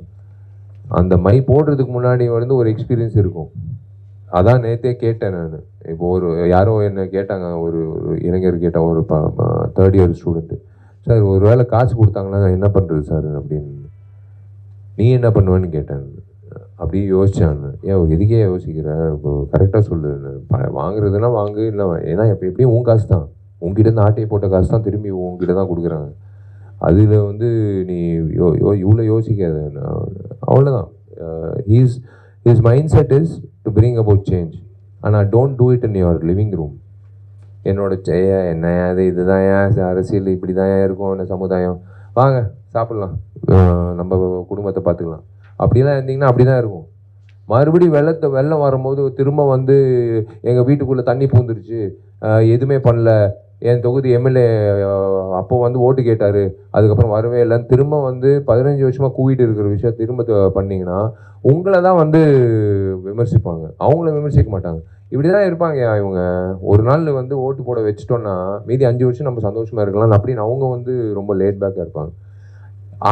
அந்த மை போடுறதுக்கு முன்னாடி வந்து ஒரு எக்ஸ்பீரியன்ஸ் இருக்கும். அதான் நேற்றே கேட்டேன் நான். இப்போ யாரோ என்ன கேட்டாங்க, ஒரு இளைஞர் கேட்டாங்க, ஒரு 3rd இயர் ஸ்டூடெண்ட்டு. சார் ஒரு வேளை காசு கொடுத்தாங்கன்னா என்ன பண்ணுறது சார் அப்படின்னு. நீ என்ன பண்ணுவேன்னு கேட்டேன். அப்படியே யோசிச்சான். ஏன் எதுக்கே யோசிக்கிறேன், இப்போ கரெக்டாக சொல்லு. வாங்குறதுனா வாங்கு, இல்லை ஏன்னா இப்போ எப்படியும் உன் காசு தான், உங்ககிட்ட ஆட்டையை போட்ட காசு தான் திரும்பி உங்ககிட்ட தான் கொடுக்குறாங்க. அதில் வந்து நீ இவ்வளோ யோசிக்காத. அவ்வளோதான். His mind set is to bring about change. ஆனால் don't do it in your living room. என்னோட என்ன அது இதுதான் ஏன் அரசியல் இப்படி தான் ஏன் இருக்கும், என்ன சமுதாயம், வாங்க சாப்பிட்லாம், நம்ம குடும்பத்தை பார்த்துக்கலாம், அப்படிலாம் இருந்தீங்கன்னா அப்படி தான் இருக்கும். மறுபடியும் வெள்ளம் வரும்போது திரும்ப வந்து எங்கள் வீட்டுக்குள்ளே தண்ணி பூந்துருச்சு, எதுவுமே பண்ணல, என் தொகுதி எம்எல்ஏ அப்போ வந்து ஓட்டு கேட்டார், அதுக்கப்புறம் வரவே இல்லைன்னு திரும்ப வந்து 15 வருஷமாக கூவிட்டு இருக்கிற விஷயம் திரும்ப பண்ணிங்கன்னா உங்களை தான் வந்து விமர்சிப்பாங்க, அவங்கள விமர்சிக்க மாட்டாங்க. இப்படி தான் இருப்பாங்க இவங்க. ஒரு நாள் வந்து ஓட்டு போட வச்சிட்டோன்னா மீதி 5 வருஷம் நம்ம சந்தோஷமாக இருக்கலாம் அப்படின்னு அவங்க வந்து ரொம்ப லேட் பேக்காக இருப்பாங்க.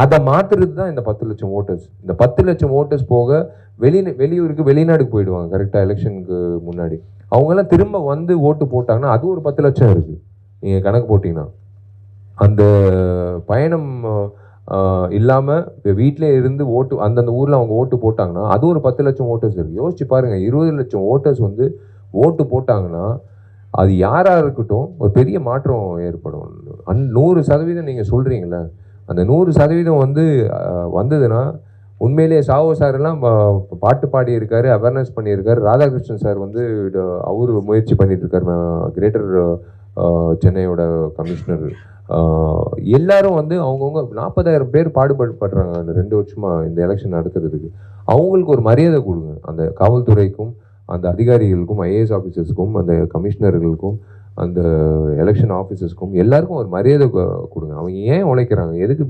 அதை மாற்றுறது தான் இந்த 10 லட்சம் ஓட்டர்ஸ். இந்த 10 லட்சம் ஓட்டர்ஸ் போக வெளியூருக்கு வெளிநாடுக்கு போயிடுவாங்க கரெக்டாக எலெக்ஷனுக்கு முன்னாடி. அவங்கெல்லாம் திரும்ப வந்து ஓட்டு போட்டாங்கன்னா அது ஒரு 10 லட்சம் இருக்குது. நீங்கள் கணக்கு போட்டிங்கன்னா அந்த பயணம் இல்லாமல் இப்போ வீட்டிலே இருந்து ஓட்டு அந்தந்த ஊரில் அவங்க ஓட்டு போட்டாங்கன்னா அது ஒரு 10 லட்சம் ஓட்டர்ஸ் இருக்குது. யோசிச்சு பாருங்கள், 20 லட்சம் ஓட்டர்ஸ் வந்து ஓட்டு போட்டாங்கன்னா அது யாராக இருக்கட்டும் ஒரு பெரிய மாற்றம் ஏற்படும். 100% நீங்கள் சொல்கிறீங்களே, அந்த 100% வந்து வந்ததுன்னா உண்மையிலேயே சாவோ சார் எல்லாம் பாட்டு பாடியிருக்காரு, அவேர்னஸ் பண்ணியிருக்காரு. ராதாகிருஷ்ணன் சார் வந்து அவர் முயற்சி பண்ணிட்டு இருக்காரு, கிரேட்டர் சென்னையோட கமிஷனர். எல்லாரும் வந்து அவங்கவுங்க 40,000 பேர் பாடுபடுறாங்க அந்த 2 வருஷமாக இந்த எலெக்ஷன் நடத்துறதுக்கு. அவங்களுக்கு ஒரு மரியாதை கொடுங்க. அந்த காவல்துறைக்கும் அந்த அதிகாரிகளுக்கும் ஐஏஎஸ் ஆஃபீஸர்ஸ்க்கும் அந்த கமிஷனர்களுக்கும் அந்த எலெக்ஷன் ஆஃபீஸர்ஸ்க்கும் எல்லாருக்கும் ஒரு மரியாதை கொடுங்க. அவங்க ஏன் உழைக்கிறாங்க, எதுக்கு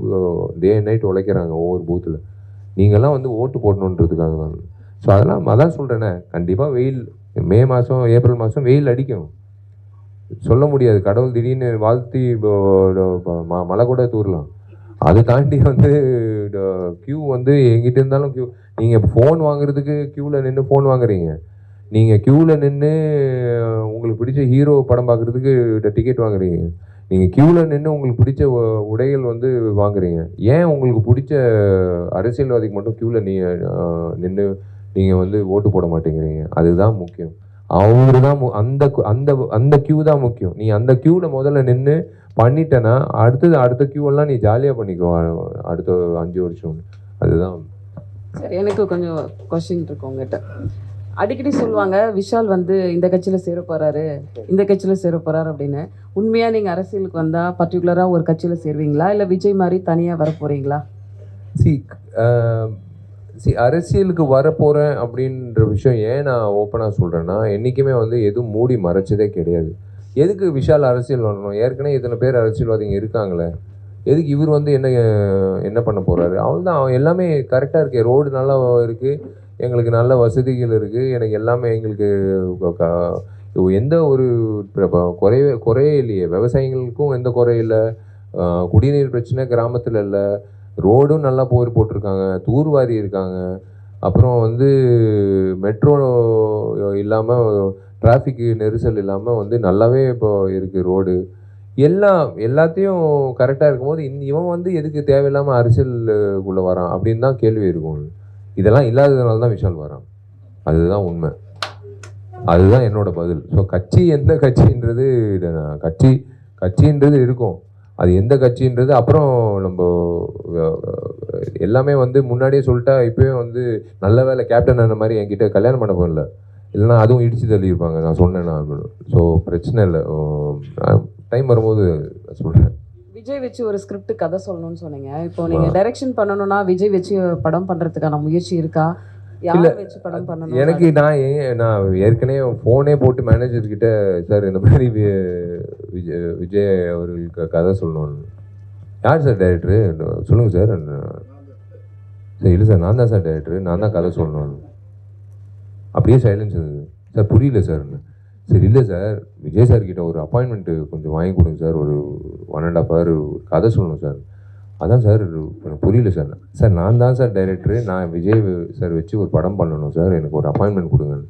டே அண்ட் நைட் உழைக்கிறாங்க ஒவ்வொரு பூத்தில். நீங்கள்லாம் வந்து ஓட்டு போடணுன்றதுக்காக தான். ஸோ அதான் சொல்கிறேனே, கண்டிப்பாக வெயில் மே மாதம் ஏப்ரல் மாதம் வெயில் அடிக்கும், சொல்ல முடியாது. கடவுள் திடீர்னு வாழ்த்தி மழை கூட தூரலாம். அதை தாண்டி வந்து க்யூ வந்து எங்கிட்ட இருந்தாலும் க்யூ. நீங்கள் ஃபோன் வாங்குறதுக்கு க்யூவில் நின்று ஃபோன் வாங்குறீங்க, நீங்கள் க்யூவில் நின்று உங்களுக்கு பிடிச்ச ஹீரோ படம் பார்க்குறதுக்கு டிக்கெட் வாங்குறீங்க, நீங்கள் க்யூவில் நின்று உங்களுக்கு பிடிச்ச உடைகள் வந்து வாங்குறீங்க. ஏன் உங்களுக்கு பிடிச்ச அரசியல்வாதிக்கு மட்டும் க்யூவில் நின்று நீங்கள் வந்து ஓட்டு போட மாட்டேங்கிறீங்க? அதுதான் முக்கியம். அவரு தான் அந்த க்யூ தான் முக்கியம். நீ அந்த க்யூவில் முதல்ல நின்று பண்ணிட்டேன்னா அடுத்த க்யூவெல்லாம் நீ ஜாலியாக பண்ணிக்கோ அடுத்த 5 வருஷம். அதுதான் சரி. எனக்கு கொஞ்சம் கொஸ்டின் இருக்கு உங்ககிட்ட. அடிக்கடி சொல்லுவாங்க விஷால் வந்து இந்த கட்சியில் சேர போகிறாரு, இந்த கட்சியில் சேர போகிறாரு அப்படின்னு. உண்மையாக நீங்கள் அரசியலுக்கு வந்தால் பர்டிகுலராக ஒரு கட்சியில் சேருவீங்களா, இல்லை விஜய் மாதிரி தனியாக வர போகிறீங்களா? அரசியலுக்கு வரப்போகிறேன் அப்படின்ற விஷயம் ஏன் நான் ஓப்பனாக சொல்கிறேன்னா, என்றைக்குமே வந்து எதுவும் மூடி மறைச்சதே கிடையாது. எதுக்கு விஷால் அரசியல் வரணும்? ஏற்கனவே இத்தனை பேர் அரசியல்வாதிங்க இருக்காங்களே, எதுக்கு இவர் வந்து என்ன பண்ண போகிறாரு? அவள் தான் எல்லாமே கரெக்டாக இருக்குது. ரோடு நல்லா இருக்குது, எங்களுக்கு நல்ல வசதிகள் இருக்குது, எனக்கு எல்லாமே எங்களுக்கு எந்த ஒரு குறையே இல்லையே. விவசாயிகளுக்கும் எந்த குறையில்லை, குடிநீர் பிரச்சனை கிராமத்தில் இல்லை, ரோடும் நல்லா போட்டிருக்காங்க, தூர்வாரி இருக்காங்க. அப்புறம் வந்து மெட்ரோ இல்லாமல் டிராஃபிக்கு நெரிசல் இல்லாமல் வந்து நல்லாவே இப்போ இருக்குது ரோடு. எல்லாத்தையும் கரெக்டாக இருக்கும்போது இவன் வந்து எதுக்கு தேவையில்லாமல் அரசியலுக்குள்ளே வரான் அப்படின்னு தான் கேள்வி இருக்கும். இதெல்லாம் இல்லாததுனால தான் விஷால் வரான். அதுதான் உண்மை, அதுதான் என்னோட பதில். ஸோ கட்சி எந்த கட்சின்றது கட்சின்றது இருக்கும், அது எந்த கட்சின்றது அப்புறம் நம்ம எல்லாமே வந்து முன்னாடியே சொல்லிட்டா இப்போயே வந்து நல்ல வேலை கேப்டன் அந்த மாதிரி என்கிட்ட கல்யாணம் பண்ண போகல, இல்லைன்னா அதுவும் இடித்து தள்ளியிருப்பாங்க நான் சொன்னேன்னா. ஸோ பிரச்சனை இல்லை, டைம் வரும்போது சொல்கிறேன். விஜய் வச்சு ஒரு ஸ்கிரிப்ட் கதை சொல்லணும்னு சொன்னீங்க. இப்போ நீங்கள் டைரக்ஷன் பண்ணணும்னா விஜய் வச்சு படம் பண்ணுறதுக்கான முயற்சி இருக்கா? யாரை வச்சு படம் பண்ணணும்? எனக்கு நான் ஏற்கனவே ஃபோனே போட்டு மேனேஜர்கிட்ட, சார் இந்த மாதிரி விஜய் அவர்களுக்கு கதை சொல்லணும்னு. யார் சார் டைரக்டரு? சொல்லுங்கள் சார். சார் இல்லை சார், நான் தான் சார் டைரக்டரு, நான் தான் கதை சொல்லணும்னு. அப்படியே சைலன்ஸ் இருந்தது. சார் புரியல சார்ன்னு. சரி இல்லை சார், விஜய் சார் கிட்ட ஒரு அப்பாயின்மெண்ட்டு கொஞ்சம் வாங்கி கொடுங்க சார், ஒரு 1.5 hour கதை சொல்லணும் சார். அதான் சார் எனக்கு புரியல சார். சார் நான் தான் சார் டைரக்டரு, நான் விஜய் சார் வச்சு ஒரு படம் பண்ணணும் சார், எனக்கு ஒரு அப்பாயின்மெண்ட் கொடுங்கன்னு.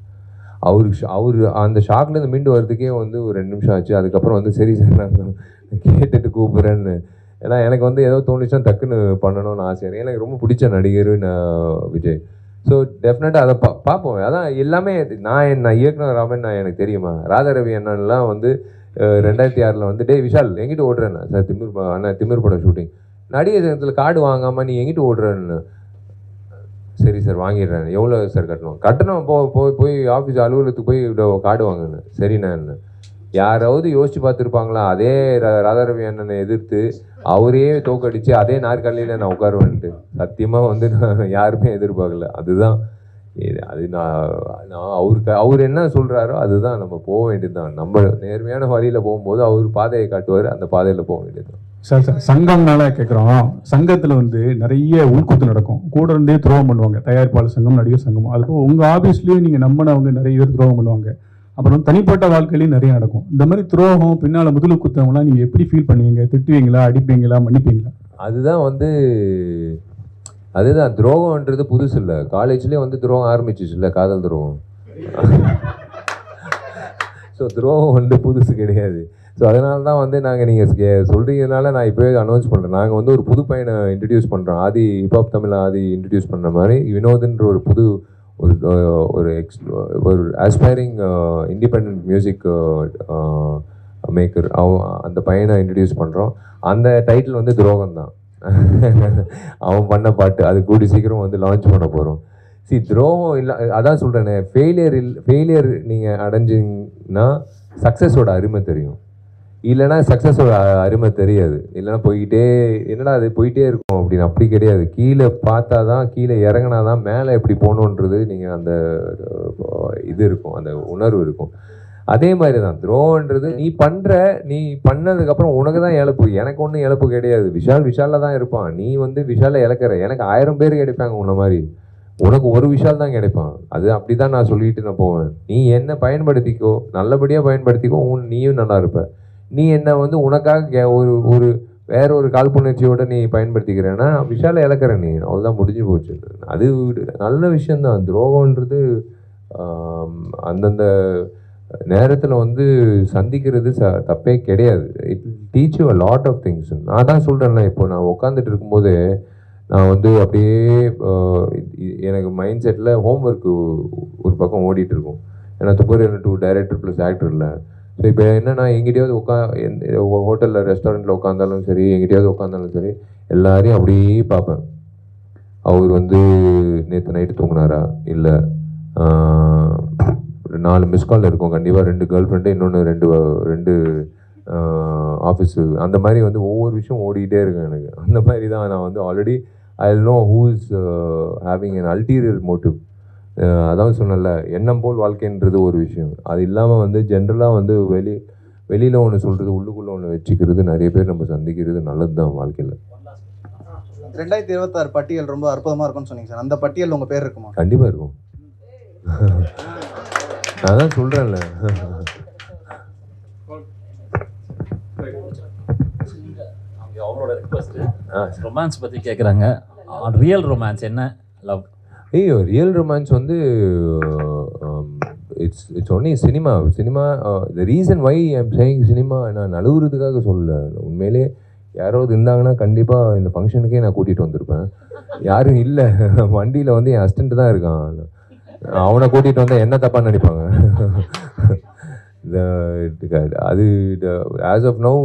அவர் அந்த ஷாக்லேருந்து மீண்டு வரதுக்கே வந்து ஒரு 2 நிமிஷம் ஆச்சு. அதுக்கப்புறம் வந்து சரி சார் நான் கேட்டுட்டு கூப்பிட்றேன்னு. ஏன்னா எனக்கு வந்து ஏதோ தோணுச்சுன்னா டக்குன்னு பண்ணணும்னு ஆசை. எனக்கு ரொம்ப பிடிச்ச நடிகர் விஜய். ஸோ டெஃபினட்டாக அதை பார்ப்போம். அதான் எல்லாமே நான் இயக்குனர் ராமன் எனக்கு தெரியுமா, ராதாரவி அண்ணன்லாம் வந்து 2006 வந்து டே விஷால் எங்கிட்ட ஓடுறேன்னா சார், திமிர் படம் ஷூட்டிங், நடிகர் சங்கத்தில் கார்டு வாங்காமல் நீ எங்கிட்ட ஓடுறேன்னு. சரி சார் வாங்கிடுறேன், எவ்வளோ சார் கட்டணும் போய் ஆஃபீஸ் அலுவலகத்துக்கு போய் கார்டு வாங்கினேன். சரிண்ணா, யாராவது யோசிச்சு பார்த்துருப்பாங்களா அதே ராதாரவி அண்ணனை எதிர்த்து அவரே தோக்கடிச்சு அதே நாற்காலியில் நான் உட்காருவேன்ட்டு? சத்தியமாக வந்து நான் யாருமே எதிர்பார்க்கல. அதுதான் அது நான் அவர் என்ன சொல்கிறாரோ அதுதான் நம்ம போக வேண்டியது தான். நம்ம நேர்மையான வழியில் போகும்போது அவர் பாதையை காட்டுவார், அந்த பாதையில் போக வேண்டியது தான். சார் சங்கம்னால கேட்குறோம். சங்கத்தில் வந்து நிறைய உள்குத்து நடக்கும், கூட இருந்தே துரோகம் பண்ணுவாங்க. தயாரிப்பாளர் சங்கம், நடிகர் சங்கம், அதுபோல் உங்கள் ஆஃபீஸ்லேயும் நீங்கள் நம்பினவங்க நிறைய பேர் துரோகம் பண்ணுவாங்க. அப்புறம் தனிப்பட்ட வாழ்க்கையிலையும் நிறைய நடக்கும். இந்த மாதிரி துரோகம் பின்னால் முதல் குத்தவங்களாம் நீங்கள் எப்படி ஃபீல் பண்ணுவீங்க? திட்டுவீங்களா, அடிப்பீங்களா, மன்னிப்பீங்களா? அதுதான் துரோகம்ன்றது புதுசு இல்லை. காலேஜ்லேயே வந்து துரோகம் ஆரம்பிச்சிச்சு இல்லை, காதல் துரோகம். ஸோ துரோகம் வந்து புதுசு கிடையாது. ஸோ அதனால தான் வந்து நாங்கள் நீங்கள் சொல்கிறீங்கனால நான் இப்போவே அனௌன்ஸ் பண்ணுறேன். நாங்கள் வந்து ஒரு புது பையனை இன்ட்ரடியூஸ் பண்ணுறோம். ஆதி ஹிப்ஹாப் தமிழ் ஆதி இன்ட்ரடியூஸ் பண்ணுற மாதிரி வினோத்ன்ற ஒரு புது ஒரு ஆஸ்பைரிங் இண்டிபெண்ட் மியூசிக் மேக்கர் அந்த பையனை இன்ட்ரடியூஸ் பண்ணுறோம். அந்த டைட்டில் வந்து துரோகம் தான். அவன் பண்ண பாட்டு அது கூடி சீக்கிரம் வந்து லான்ச் பண்ண போகிறோம். துரோகம் இல்லை, அதான் சொல்கிறேனே, ஃபெயிலியர் நீங்கள் அடைஞ்சிங்கன்னா சக்ஸஸோட அருமை தெரியும், இல்லைனா சக்ஸஸோட அருமை தெரியாது. இல்லைனா என்னடா அது போயிட்டே இருக்கும் அப்படின்னு. அப்படி கிடையாது. கீழே பார்த்தா தான், கீழே இறங்கினா தான் மேலே எப்படி போகணுன்றது நீங்கள் அந்த இது இருக்கும், அந்த உணர்வு இருக்கும். அதே மாதிரி தான் துரோகன்றது. நீ பண்ணதுக்கப்புறம் உனக்கு தான் இழப்பு, எனக்கு ஒன்றும் இழப்பு கிடையாது. விஷாலில் தான் இருப்பான். நீ வந்து விஷாலை இழக்கிற, எனக்கு 1000 பேர் கிடைப்பாங்க உன்ன மாதிரி, உனக்கு ஒரு விஷால் தான் கிடைப்பான். அது அப்படி தான் நான் சொல்லிட்டு நான் போவேன். நீ என்ன பயன்படுத்திக்கோ, நல்லபடியாக பயன்படுத்திக்கோ, நீயும் நல்லா இருப்ப. நீ என்ன வந்து உனக்காக ஒரு வேற ஒரு காழ்ப்புணர்ச்சியோட நீ பயன்படுத்திக்கிறேன்னா விஷாலை இழக்கிற நீ, அவ்வளோதான், முடிஞ்சு போச்சு. அது நல்ல விஷயந்தான். துரோகம்ன்றது அந்தந்த நேரத்தில் வந்து சந்திக்கிறது தப்பே கிடையாது. It teach you a lot of things. நான் தான் சொல்கிறேன்ல, இப்போ நான் உட்காந்துட்டு இருக்கும்போது நான் வந்து அப்படியே எனக்கு மைண்ட் செட்டில் ஹோம்ஒர்க்கு ஒரு பக்கம் ஓடிட்டுருக்கும். ஏன்னா துப்பர் 2 டைரக்டர் ப்ளஸ் ஆக்டர் இல்லை. ஸோ இப்போ என்னென்னா எங்கிட்டையாவது ஹோட்டலில் ரெஸ்டாரண்ட்டில் உட்காந்தாலும் சரி, எங்கிட்டையாவது உட்காந்தாலும் சரி, எல்லாரையும் அப்படியே பார்ப்பேன். அவர் வந்து நேற்று நைட்டு தூங்கினாரா, இல்லை 4 மிஸ் கால் இருக்கும் கண்டிப்பாக. 2 கேர்ள் ஃப்ரெண்டு, இன்னொன்று 2 ஆஃபீஸு, அந்த மாதிரி வந்து ஒவ்வொரு விஷயம் ஓடிக்கிட்டே இருக்கும் எனக்கு. அந்த மாதிரி தான் நான் வந்து already I know who is having an ulterior motive. அதாவது சொன்னல, எண்ணம் போல் வாழ்க்கைன்றது ஒரு விஷயம். அது இல்லாமல் வந்து ஜென்ரலாக வந்து வெளியில் ஒன்று சொல்கிறது, உள்ளுக்குள்ளே ஒன்று வச்சுக்கிறது, நிறைய பேர் நம்ம சந்திக்கிறது நல்லது தான் வாழ்க்கையில். 2026 பட்டியல் ரொம்ப அற்புதமாக இருக்கும்னு சொன்னீங்க சார். அந்த பட்டியல் உங்கள் பேர் இருக்குமா? கண்டிப்பாக இருக்கும். நான் தான் சொல்கிறேன்ல. அவங்களோட ரிக்வெஸ்ட் ரொமான்ஸ் பற்றி கேட்குறாங்க. ரியல் ரொமான்ஸ் என்ன? லவ். ஐயோ, ரியல் ரொமான்ஸ் வந்து it's only cinema. The reason why I'm saying cinema, நான் நழுவுறதுக்காக சொல்லலை. உண்மையிலே யாராவது இருந்தாங்கன்னா கண்டிப்பாக இந்த ஃபங்க்ஷனுக்கே நான் கூட்டிகிட்டு வந்திருப்பேன். யாரும் இல்லை, வண்டியில் வந்து என் அசிஸ்டண்ட் தான் இருக்கான். அவனை கூட்டிகிட்டு வந்தால் என்ன தப்பாக நினைப்பாங்க. அது ஆஸ் ஆஃப் நவ்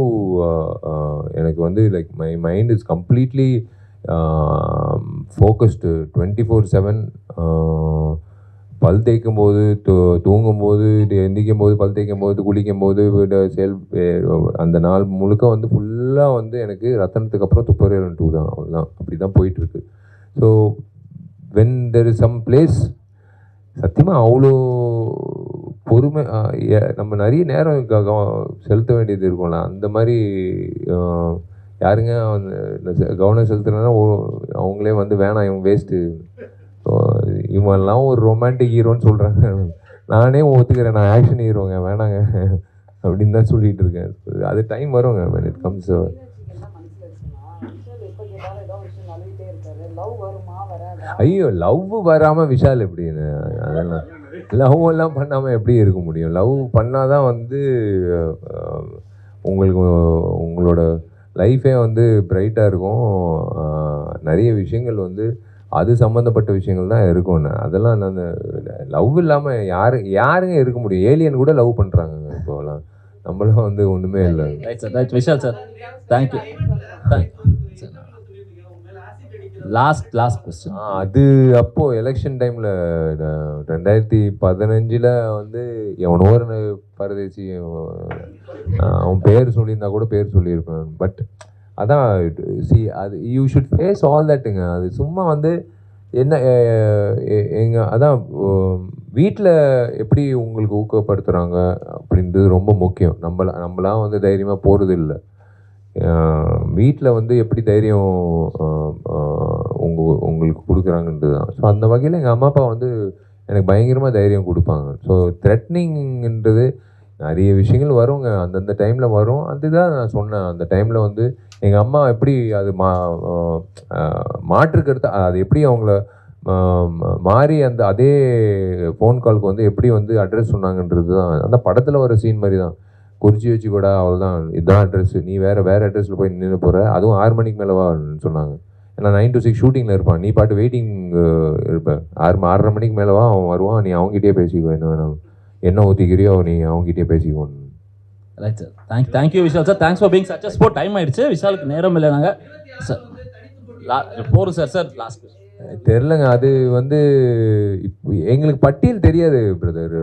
எனக்கு வந்து like my mind is completely focused 24/7. பல் தேய்க்கும் போது, தூங்கும்போது, எந்திக்கும் போது, பல் தேய்க்கும் போது, குளிக்கும் போது, அந்த நாள் முழுக்க வந்து ஃபுல்லாக வந்து எனக்கு ரத்தனத்துக்கு அப்புறம் துப்பறியல் 2 தான். அவ்வளோதான், அப்படி தான் போயிட்டுருக்கு. So when there is some place, சத்தியமாக அவ்வளோ பொறுமை, நம்ம நிறைய நேரம் செலுத்த வேண்டியது இருக்கும்ல. அந்த மாதிரி யாருங்க கவனம் செலுத்துனா அவங்களே வந்து வேணாம், இவன் வேஸ்ட்டு, இவன்லாம் ஒரு ரொமான்டிக் ஹீரோன்னு சொல்கிறாங்க. நானே ஒத்துக்கிறேன், நான் ஆக்ஷன் ஹீரோங்க, வேணாங்க அப்படின்னு தான் சொல்லிகிட்டு இருக்கேன். அது டைம் வருங்க when it comes. ஐயோ, லவ் வராமல் விஷால் எப்படின்னு? அதெல்லாம் லவ் எல்லாம் பண்ணாமல் எப்படி இருக்க முடியும்? லவ் பண்ணாதான் வந்து உங்களோட லைஃபே வந்து பிரைட்டாக இருக்கும். நிறைய விஷயங்கள் வந்து அது சம்மந்தப்பட்ட விஷயங்கள் தான் இருக்கும். அதெல்லாம் நான் லவ் இல்லாமல் யாருங்க இருக்க முடியும்? ஏலியன் கூட லவ் பண்ணுறாங்க இப்போலாம். நம்மளும் வந்து ஒன்றுமே இல்லை. Right Vishal sir, thank you. Last question. அது அப்போது எலெக்ஷன் டைமில் 2015 வந்து எவனோ ஒரு பரதேசி, அவன் பேர் சொல்லியிருந்தா கூட பேர் சொல்லியிருப்பேன். பட் அதான் அது யூ ஷுட் ஃபேஸ் ஆல் தட்டுங்க. அது சும்மா வந்து என்ன அதான் வீட்டில் எப்படி உங்களுக்கு ஊக்கப்படுத்துகிறாங்க அப்படின்றது ரொம்ப முக்கியம். நம்மளாம் வந்து தைரியமாக போகிறது இல்லை. வீட்டில் வந்து எப்படி தைரியம் உங்களுக்கு கொடுக்குறாங்கன்றது தான். ஸோ அந்த வகையில் எங்கள் அம்மா அப்பா வந்து எனக்கு பயங்கரமாக தைரியம் கொடுப்பாங்க. ஸோ த்ரெட்னிங்ன்றது நிறைய விஷயங்கள் வருங்க, அந்தந்த டைமில் வரும். அதுதான் நான் சொன்னேன். அந்த டைமில் வந்து எங்கள் அம்மா எப்படி அது மாற்றுக்கருத்து, அது எப்படி அவங்கள மாறி அதே ஃபோன் காலுக்கு வந்து எப்படி வந்து அட்ரஸ் சொன்னாங்கன்றது தான். அந்த படத்தில் வர சீன் மாதிரி தான். குறிச்சி வச்சு கூட அவ்வளோதான், இதுதான் அட்ரஸ், நீ வேறு அட்ரஸில் போய் நின்று போகிற, அதுவும் 6 மணிக்கு மேலே வான்னு சொன்னாங்க. ஏன்னா 9 to 6 ஷூட்டிங்கில் இருப்பான், நீ பாட்டு வெயிட்டிங் இருப்பேன். 6:30 மணிக்கு மேலே அவன் வருவான், நீ அவங்ககிட்டயே பேசிக்கோ, என்ன வேணும், என்ன ஊற்றிக்கிறியோ நீ அவங்ககிட்டயே பேசிக்கோன்னு. Right sir, thank you Vishal sir. Thanks for being such a sport. Time ஆயிடுச்சு, விஷாலுக்கு நேரம் இல்லை. நாங்கள் சார் போகிறோம் சார். லாஸ்ட் தெரிலங்க. அது வந்து எங்களுக்கு பட்டியல் தெரியாது brother.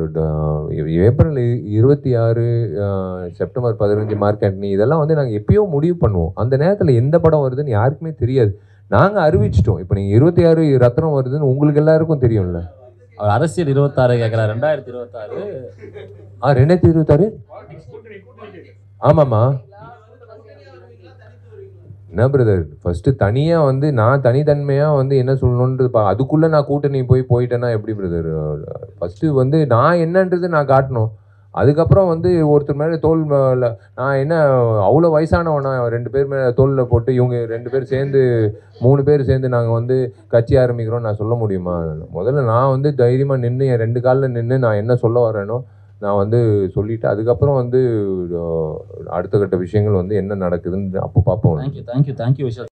April 26, September 15 Mark Antony, இதெல்லாம் வந்து நாங்கள் எப்பயோ முடிவு பண்ணுவோம். அந்த நேரத்தில் எந்த படம் வருதுன்னு யாருக்குமே தெரியாது. நாங்கள் அறிவிச்சிட்டோம். இப்போ நீங்கள் 26 ரத்னம் வருதுன்னு உங்களுக்கு எல்லாருக்கும் தெரியும்ல. அவர் அரசியல் 26 கேட்குறாரு. 2026 2026 ஆமாம்மா. என்ன பிரதர், ஃபஸ்ட்டு தனியாக வந்து நான் தனித்தன்மையாக வந்து என்ன சொல்லணுன்றது அதுக்குள்ளே நான் கூட்டணி போயிட்டேன்னா எப்படி பிரதர்? ஃபஸ்ட்டு வந்து நான் என்னன்றது நான் காட்டணும். அதுக்கப்புறம் வந்து ஒருத்தர் மேலே தோல் மேலே நான் என்ன அவ்வளோ வயசானவனா 2 பேர் மேலே தோலில் போட்டு இவங்க 2 பேர் சேர்ந்து 3 பேர் சேர்ந்து நாங்கள் வந்து கட்சி ஆரம்பிக்கிறோம் நான் சொல்ல முடியுமா? முதல்ல நான் வந்து தைரியமாக நின்று என் 2 காலில் நின்று நான் என்ன சொல்ல வரேனோ நான் வந்து சொல்லிவிட்டு அதுக்கப்புறம் வந்து அடுத்த கட்ட விஷயங்கள் வந்து என்ன நடக்குதுன்னு அப்போ பார்ப்போம். தேங்க்யூ விஷால்.